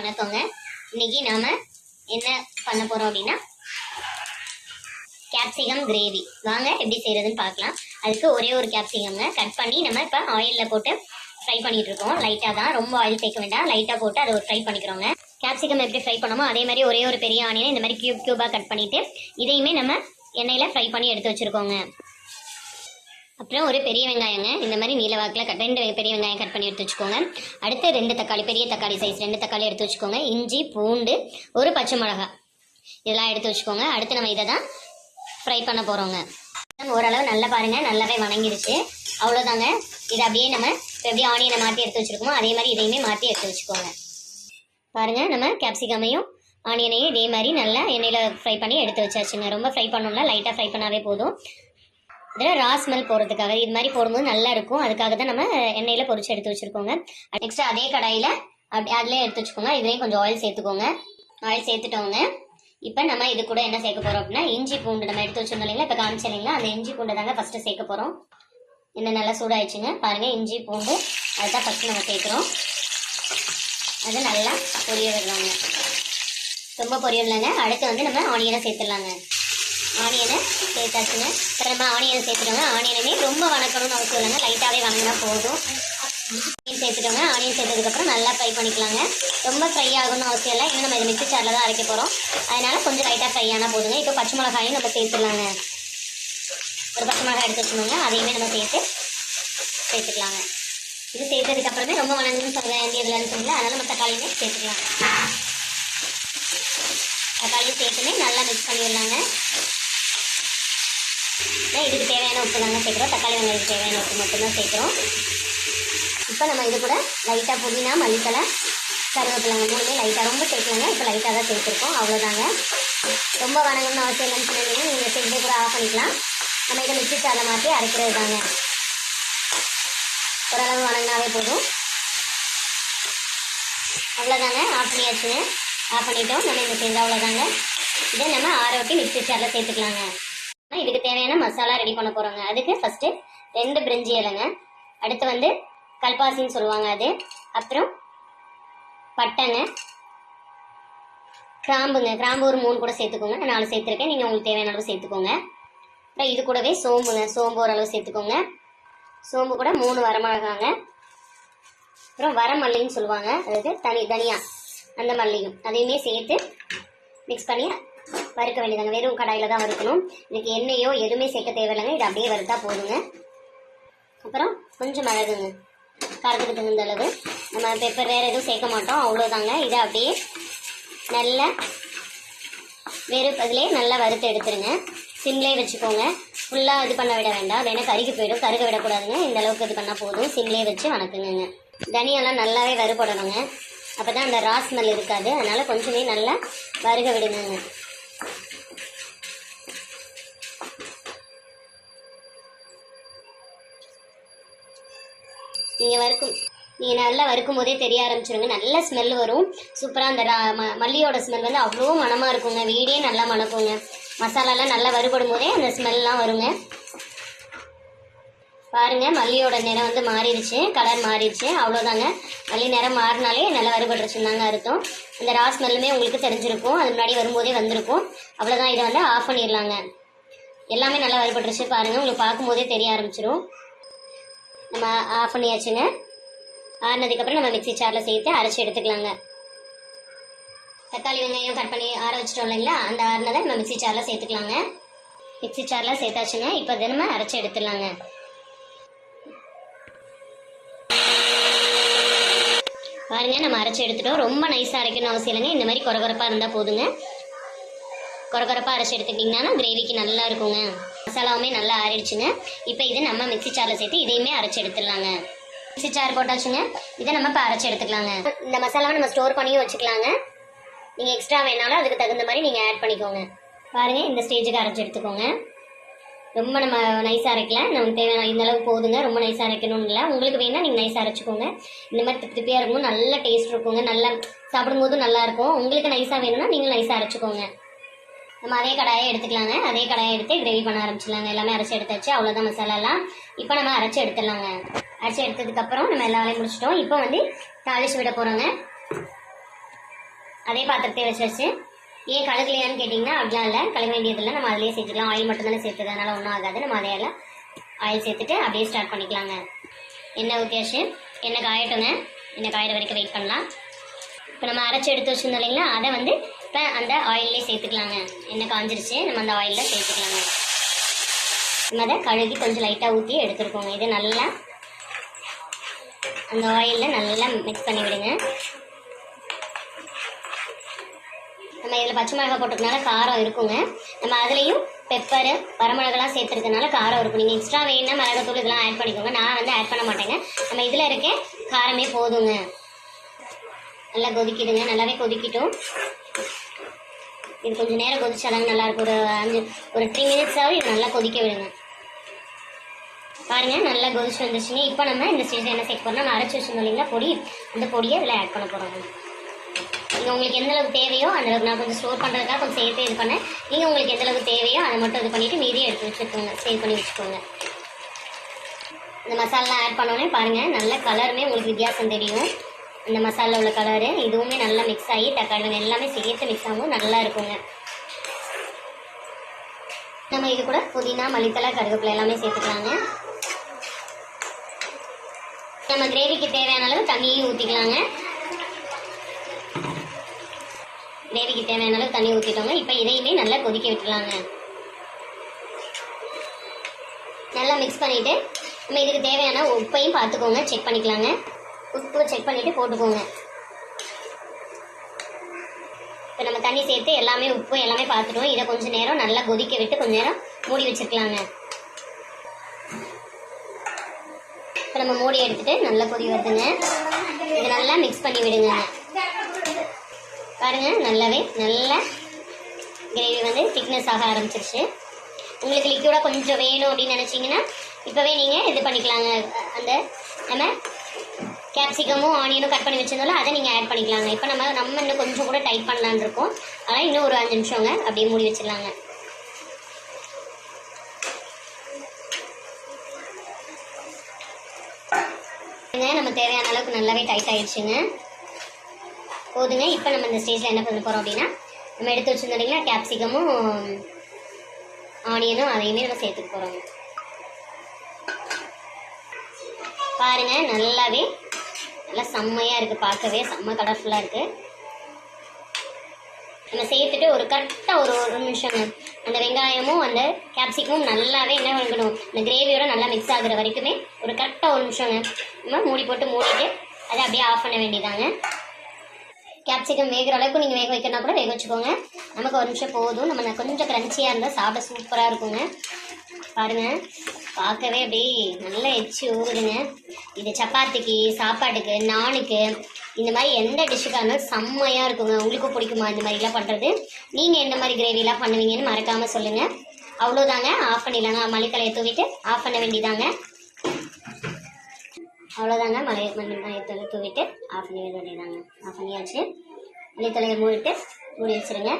வணக்கங்க. இன்னைக்கு நாம என்ன பண்ண போறோம் அப்படின்னா கேப்சிகம் கிரேவி. வாங்க எப்படி செய்யறதுன்னு பார்க்கலாம். அதுக்கு ஒரே ஒரு கேப்சிகம்ங்க கட் பண்ணி நம்ம இப்போ ஆயிலில் போட்டு ஃப்ரை பண்ணிட்டு இருக்கோம். லைட்டாக தான், ரொம்ப ஆயில் சேர்க்க வேண்டாம். லைட்டாக போட்டு அதை ஒரு ஃப்ரை பண்ணிக்கிறோங்க. கேப்சிகம் எப்படி ஃப்ரை பண்ணமோ அதே மாதிரி ஒரே ஒரு பெரிய ஆனியனை இந்த மாதிரி கியூபாக கட் பண்ணிட்டு இதையுமே நம்ம எண்ணெயில் ஃப்ரை பண்ணி எடுத்து வச்சிருக்கோங்க. அப்புறம் ஒரு பெரிய வெங்காயங்க இந்த மாதிரி நீல வாக்கில் ரெண்டு பெரிய வெங்காயம் கட் பண்ணி எடுத்து வச்சுக்கோங்க. அடுத்து 2 தக்காளி, பெரிய தக்காளி சைஸ் 2 தக்காளி எடுத்து வச்சுக்கோங்க. இஞ்சி, பூண்டு, ஒரு பச்சை மிளகாய் இதெல்லாம் எடுத்து வச்சுக்கோங்க. அடுத்து நம்ம இதை தான் ஃப்ரை பண்ண போகிறோங்க. ஓரளவு நல்லா பாருங்கள், நல்லாவே வணங்கிடுச்சு. அவ்வளோதாங்க. இதை அப்படியே நம்ம எப்படி ஆனியனை மாற்றி எடுத்து வச்சுருக்கோமோ அதே மாதிரி இதையுமே மாற்றி எடுத்து வச்சுக்கோங்க. பாருங்கள், நம்ம கேப்சிகமையும் ஆனியனையும் இதே மாதிரி நல்லா எண்ணெயில் ஃப்ரை பண்ணி எடுத்து வச்சாச்சுங்க. ரொம்ப ஃப்ரை பண்ணணும்ல, லைட்டாக ஃப்ரை பண்ணாவே போதும். இதில் ரா ஸ்மெல் போகிறதுக்காக இது மாதிரி போடும்போது நல்லா இருக்கும். அதுக்காக தான் நம்ம எண்ணெயில் பொரிச்சு எடுத்து வச்சுருக்கோங்க. நெக்ஸ்ட் அதே கடாயில் அதிலே எடுத்து வச்சுக்கோங்க. இதுலேயும் கொஞ்சம் ஆயில் சேர்த்துக்கோங்க. ஆயில் சேர்த்துட்டோங்க. இப்போ நம்ம இது கூட என்ன சேர்க்க போகிறோம் அப்படின்னா இஞ்சி பூண்டு நம்ம எடுத்து வச்சுருந்தோம் இல்லைங்களா, இப்போ காமிச்சு இல்லைங்களா, அந்த இஞ்சி பூண்டு தாங்க ஃபஸ்ட்டு சேர்க்க போகிறோம். இன்னும் நல்லா சூடாயிடுச்சுங்க. பாருங்கள், இஞ்சி பூண்டு அதுதான் ஃபஸ்ட்டு நம்ம சேர்க்குறோம். அது நல்லா பொரிய விடலாங்க. ரொம்ப பொரியவில்லைங்க. அடுத்து வந்து நம்ம ஆனியனை சேர்த்துடலாங்க. ஆனியனை சேர்த்தாச்சுங்க. இப்போ நம்ம ஆனியனை சேர்த்துட்டோங்க. ஆனியனுமே ரொம்ப வணக்கணும்னு அவசியம் இல்லைங்க, லைட்டாகவே வணங்கினா போதும். ஆனியன் சேர்த்துட்டோங்க. ஆனியன் சேர்த்ததுக்கப்புறம் நல்லா ஃப்ரை பண்ணிக்கலாங்க. ரொம்ப ஃப்ரை ஆகணும்னு அவசியம் இல்லை, இன்னும் நம்ம இதை மிக்ஸி ஜாரில் தான் அரைக்க போகிறோம். அதனால கொஞ்சம் லைட்டாக ஃப்ரை ஆனால் போதுங்க. இப்போ பச்சை மிளகாயும் நம்ம சேர்த்துடலாங்க. ஒரு பச்சை மிளகாய் எடுத்து வச்சுக்கோங்க, அதையுமே நம்ம சேர்த்துக்கலாங்க. இது சேர்த்ததுக்கப்புறமே ரொம்ப வணங்கணும்னு சொல்ல வேண்டியதுலன்னு சொல்லல, அதனால் நம்ம தக்காளியுமே சேர்த்துக்கலாம். தக்காளியும் சேர்த்துமே நல்லா மிக்ஸ் பண்ணிடலாங்க. இதுக்கு தேவையான உப்பு தாங்க சேர்க்குறோம். தக்காளி வெங்காயத்துக்கு தேவையான உப்பு மட்டும்தான் சேர்க்குறோம். இப்போ நம்ம இது கூட லைட்டாக புதினா, மல்லித்தலை, கருவேப்பிலைங்க மூணுமே லைட்டாக, ரொம்ப சேர்க்கலாங்க. இப்போ லைட்டாக தான் சேர்த்துருக்கோம். அவ்வளோதாங்க. ரொம்ப வணங்கணும்னு அவசியம் இல்லைன்னு சொன்னீங்கன்னா நீங்கள் சேர்த்து கூட ஆஃப் பண்ணிக்கலாம். நம்ம இதை மிக்ஸி ஜாரில் மாற்றி அரைக்கிறது தாங்க. ஓரளவு வணங்கினாவே போதும். அவ்வளோதாங்க. ஆஃப் பண்ணியாச்சுங்க. ஆஃப் பண்ணிட்டோம். நம்ம இந்த சேர்ந்து அவ்வளோதாங்க. இதை நம்ம ஆற ஊற்றி மிக்ஸி ஜாரில் சேர்த்துக்கலாங்க. இதுக்கு தேவையான மசாலா ரெடி பண்ண போகிறோங்க. அதுக்கு ஃபஸ்ட்டு 2 பிரிஞ்சி இலைங்க, அடுத்து வந்து கல்பாசின்னு சொல்லுவாங்க அது, அப்புறம் பட்டைங்க, கிராம்பு ஒரு 3 கூட சேர்த்துக்கோங்க. 4 சேர்த்துருக்கேன், நீங்கள் உங்களுக்கு தேவையான அளவு சேர்த்துக்கோங்க. அப்புறம் இது கூடவே சோம்பு ஓரளவு சேர்த்துக்கோங்க. சோம்பு கூட 3 வரமிளகாங்க, அப்புறம் வரமல்லின்னு சொல்லுவாங்க, அதாவது தனியா அந்த மல்லியும் அதையுமே சேர்த்து மிக்ஸ் பண்ணி வறுக்க வேண்டியதாங்க. வெறும் கடாயில் தான் வறுக்கணும். இதுக்கு எண்ணெயோ எதுவுமே சேர்க்க தேவையில்லைங்க. இது அப்படியே வறுத்தா போதுங்க. அப்புறம் கொஞ்சம் மிளகுங்க, காரத்துக்கு தகுந்த அளவு. நம்ம பெப்பர் வேறு எதுவும் சேர்க்க மாட்டோம், அவ்வளோதாங்க. இதை அப்படியே நல்லா அதிலே நல்லா வறுத்து எடுத்துருங்க. சிம்லேயே வச்சுக்கோங்க. ஃபுல்லாக இது பண்ண விட வேண்டாம், வேணால் கருகி போயிடும். கருக விடக்கூடாதுங்க. இந்த அளவுக்கு இது பண்ணால் போதும். சிம்லேயே வச்சு வணக்குங்க. தனியெல்லாம் நல்லாவே வறுபடணுங்க, அப்போ தான் அந்த ரா ஸ்மெல் இருக்காது. அதனால் கொஞ்சமே நல்லா வறுக விடுங்க. நீங்கள் நல்லா வறுக்கும் போதே தெரிய ஆரம்பிச்சிருங்க. நல்ல ஸ்மெல் வரும். சூப்பராக அந்த மல்லியோட ஸ்மெல் வந்து அவ்வளோ மனமாக இருக்குங்க. வீடே நல்லா மணக்குங்க. மசாலாலாம் நல்லா வறுபடும் போதே அந்த ஸ்மெல்லாம் வருங்க. பாருங்கள், மல்லியோட நிறம் வந்து மாறிடுச்சு, கலர் மாறிடுச்சு. அவ்வளோதாங்க. மல்லி நிறம் மாறினாலே நல்லா வறுபட்டுருச்சுன்னு அர்த்தம். அந்த ரா ஸ்மெல்லுமே உங்களுக்கு தெரிஞ்சிருக்கும், அது முன்னாடி வரும்போதே வந்திருக்கும். அவ்வளோதான். இதை வந்து ஆஃப் பண்ணிடலாங்க. எல்லாமே நல்லா வறுபட்டுருச்சு பாருங்கள், உங்களுக்கு பார்க்கும்போதே தெரிய ஆரம்பிச்சிடும். நம்ம ஆஃப் பண்ணியாச்சுங்க. ஆறினதுக்கப்புறம் நம்ம மிக்ஸி ஜாரில் சேர்த்து அரைச்சி எடுத்துக்கலாங்க. தக்காளி வெங்காயம் கட் பண்ணி ஆற வச்சிட்டோம் இல்லைங்களா, அந்த ஆறினதை நம்ம மிக்ஸி ஜாரில் சேர்த்துக்கலாங்க. மிக்ஸி ஜாரில் சேர்த்தாச்சுங்க. இப்போ அதை நம்ம அரைச்சி எடுத்துடலாங்க. பாருங்க, நம்ம அரைச்சி எடுத்துட்டோம். ரொம்ப நைஸாக அரைக்கணும் அவசியம் இல்லைங்க. இந்த மாதிரி கொரகொரப்பாக இருந்தால் போதுங்க. கொரகொரப்பாக அரைச்சி எடுத்துக்கிட்டிங்கன்னா கிரேவிக்கு நல்லா இருக்குங்க. மசாலாவுமே நல்லா ஆறிடுச்சுங்க. இப்போ இதை நம்ம மிக்ஸி ஜாரில் சேர்த்து இதையுமே அரைச்சி எடுத்துடலாங்க. Mixie jar போட்டாச்சுங்க. இதை நம்ம இப்போ அரைச்சி எடுத்துக்கலாங்க. இந்த மசாலாவை நம்ம ஸ்டோர் பண்ணியும் வச்சுக்கலாங்க. நீங்கள் எக்ஸ்ட்ரா வேணாலும் அதுக்கு தகுந்த மாதிரி நீங்கள் ஆட் பண்ணிக்கோங்க. பாருங்கள், இந்த ஸ்டேஜுக்கு அரைச்சி எடுத்துக்கோங்க. ரொம்ப நம்ம நைஸாக அரைக்கல, நமக்கு தேவையான இந்த அளவுக்கு போதுங்க. ரொம்ப நைஸாக அரைக்கணும்னு இல்லை, உங்களுக்கு வேணால் நீங்கள் நைஸாக அரைச்சிக்கோங்க. இந்த மாதிரி திருப்தியாக இருக்கும், நல்ல டேஸ்ட் இருக்குங்க. நல்லா சாப்பிடும்போதும் நல்லாயிருக்கும். உங்களுக்கு நைஸாக வேணும்னா நீங்கள் நைஸாக அரைச்சிக்கோங்க. நம்ம அதே கடாயை எடுத்துக்கலாங்க. அதே கடாயை எடுத்து கிரேவி பண்ண ஆரம்பிச்சிடலாங்க. எல்லாமே அரைச்சி எடுத்தாச்சு. அவ்வளோதான் மசாலாலாம். இப்போ நம்ம அரைச்சி எடுத்துடலாங்க. அரைச்சி எடுத்ததுக்கப்புறம் நம்ம எல்லா வேலையும் முடிச்சிட்டோம். இப்போ வந்து தாளிச்சு விட போகிறோங்க. அதே பாத்திரத்தை வச்சு ஏன் கலக்கலையான்னு கேட்டிங்கன்னா அப்படிலாம் இல்லை, கலக்க வேண்டியதில்லை. நம்ம அதிலே சேர்த்துக்கலாம். ஆயில் மட்டும் தானே சேர்த்துது, அதனால் ஒன்றும் ஆகாது. நம்ம அதையில ஆயில் சேர்த்துட்டு அப்படியே ஸ்டார்ட் பண்ணிக்கலாங்க. எண்ணெய் ஊற்றியாச்சு. எண்ணெய் காயட்டுங்க. எண்ணெய் காயிற வரைக்கும் வெயிட் பண்ணலாம். இப்போ நம்ம அரைச்சி எடுத்து வச்சுருந்தோம் இல்லைங்களா, அதை வந்து இப்போ அந்த ஆயிலே சேர்த்துக்கலாங்க. எண்ணெய் காஞ்சிருச்சு, நம்ம அந்த ஆயிலில் சேர்த்துக்கலாங்க. நம்ம அதை கழுகி கொஞ்சம் லைட்டாக ஊற்றி எடுத்துருக்கோங்க. இது நல்லா அந்த ஆயிலில் நல்லா மிக்ஸ் பண்ணி விடுங்க. நம்ம இதில் பச்சை மிளகாய் போட்டுக்கனால காரம் இருக்குங்க. நம்ம அதுலேயும் பெப்பரு வரமிளகாலாம் சேர்த்துருக்கனால காரம் இருக்கும். நீங்கள் எக்ஸ்ட்ரா வேணும்னா மிளகாத்தூள் இதெல்லாம் ஆட் பண்ணிக்கோங்க. நான் வந்து ஆட் பண்ண மாட்டேங்க. நம்ம இதில் இருக்க காரமே போதுங்க. நல்லா கொதிக்கிடுங்க. நல்லாவே கொதிக்கிட்டோம். இது கொஞ்சம் நேரம் கொதிச்சாதாங்க நல்லாயிருக்கும். ஒரு 3 மினிட்ஸாவது இது நல்லா கொதிக்க விடுங்க. பாருங்கள், நல்லா கொதிச்சு வந்துச்சுங்க. இப்போ நம்ம இந்த ஸ்டேஜில் என்ன சேர்க்க போகிறோம்னா, நம்ம அரைச்சி வச்சுருந்தோம் இல்லைங்களா பொடி, அந்த பொடியை இதில் ஆட் பண்ண போகிறோம். நீங்கள் உங்களுக்கு எந்த அளவுக்கு தேவையோ அந்த அளவுக்கு, நான் கொஞ்சம் ஸ்டோர் பண்ணுறதுக்காக கொஞ்சம் சேர்த்து இது பண்ணேன். நீங்கள் உங்களுக்கு எந்த அளவுக்கு தேவையோ அதை மட்டும் இது பண்ணிவிட்டு மீதியை எடுத்து வச்சுக்கோங்க, சேவ் பண்ணி வச்சுக்கோங்க. இந்த மசாலா ஆட் பண்ணோன்னே பாருங்கள், நல்ல கலருமே உங்களுக்கு வித்தியாசம் தெரியும். இந்த மசாலா உள்ள கலரு இதுவுமே நல்லா மிக்ஸ் ஆகி தக்காளி எல்லாமே சேர்த்து மிக்ஸ் ஆகும், நல்லா இருக்குங்க. நம்ம இது கூட புதினா, மல்லித்தலை, கருவேப்பிலை எல்லாமே சேர்த்துக்கலாங்க. நம்ம கிரேவிக்கு தேவையான அளவு தண்ணியும் ஊற்றிக்கலாங்க. கிரேவிக்கு தேவையான அளவு தண்ணி ஊற்றிட்டோங்க. இப்போ இதையுமே நல்லா கொதிக்க விட்டுலாங்க. நல்லா மிக்ஸ் பண்ணிவிட்டு நம்ம இதுக்கு தேவையான உப்பையும் பார்த்துக்கோங்க, செக் பண்ணிக்கலாங்க. உப்பு செக் பண்ணிவிட்டு போட்டுக்கோங்க. இப்போ நம்ம தண்ணி சேர்த்து எல்லாமே உப்பு எல்லாமே பார்த்துட்டோம். இதை கொஞ்சம் நேரம் நல்லா கொதிக்க விட்டு கொஞ்சம் நேரம் மூடி வச்சுருக்கலாங்க. இப்போ நம்ம மூடி எடுத்துகிட்டு நல்லா கொதி வருதுங்க. இது நல்லா மிக்ஸ் பண்ணி விடுங்க. பாருங்கள், நல்லாவே நல்ல கிரேவி வந்து திக்னஸ் ஆக ஆரம்பிச்சிருச்சு. உங்களுக்கு லிக்யூடாக கொஞ்சம் வேணும் அப்படின்னு நினச்சிங்கன்னா இப்போவே நீங்கள் இது பண்ணிக்கலாங்க. அந்த நம்ம கேப்சிகமும் ஆனியனும் கட் பண்ணி வச்சிருந்தோம்ல அதை நீங்கள் ஆட் பண்ணிக்கலாங்க. இப்போ நம்ம இன்னும் கொஞ்சம் கூட டைட் பண்ணலான்னு இருக்கோம். ஆனால் இன்னும் ஒரு 5 நிமிஷங்க அப்படியே மூடி வச்சிடலாங்க. நம்ம தேவையான அளவுக்கு நல்லாவே டைட் ஆயிடுச்சுங்க. போதுங்க. இப்போ நம்ம இந்த ஸ்டேஜில் என்ன பண்ண போகிறோம் அப்படின்னா, நம்ம எடுத்து வச்சுருந்தோம் இல்லைங்களா கேப்சிகமும் ஆனியனும், அதையுமே நம்ம சேர்த்துக்க போகிறோங்க. பாருங்கள், நல்லாவே நல்லா செம்மையாக இருக்குது, பார்க்கவே செம்ம கலர்ஃபுல்லாக இருக்குது. நம்ம சேர்த்துட்டு ஒரு கரெக்டாக ஒரு நிமிஷங்க அந்த வெங்காயமும் அந்த கேப்சிகமும் நல்லாவே என்ன பண்ணணும், இந்த கிரேவியோட நல்லா மிக்ஸ் ஆகுற வரைக்குமே ஒரு கரெக்டாக ஒரு நிமிஷங்க நம்ம மூடி போட்டு மூடிட்டு அதை அப்படியே ஆஃப் பண்ண வேண்டியதாங்க. கேப்சிகம் வேகிற அளவுக்கு நீங்கள் வேக வைக்கணும்னா கூட வேக வச்சுக்கோங்க. நமக்கு ஒரு நிமிஷம் போதும். நம்ம கொஞ்சம் க்ரன்ச்சியாக இருந்தால் சாப்பிட சூப்பராக இருக்குங்க. பாருங்கள், பார்க்கவே அப்படியே நல்லா எச்சி ஊறுதுங்க. இது சப்பாத்திக்கு, சாப்பாட்டுக்கு, நானுக்கு, இந்த மாதிரி எந்த டிஷ்ஷுக்காக இருந்தாலும் செம்மையாக இருக்குங்க. உங்களுக்கு பிடிக்குமா இந்த மாதிரிலாம் பண்ணுறது? நீங்கள் எந்த மாதிரி கிரேவிலாம் பண்ணுவீங்கன்னு மறக்காமல் சொல்லுங்கள். அவ்வளோதாங்க, ஆஃப் பண்ணிடலாங்க. மல்லித்தலையை தூவிட்டு ஆஃப் பண்ண வேண்டியதாங்க. அவ்வளோதாங்க, மல்லித்தலை தூவிட்டு ஆஃப் பண்ணி வேண்டியதாங்க. ஆஃப் பண்ணியாச்சு. மல்லித்தலையை மூடி வச்சுருங்க.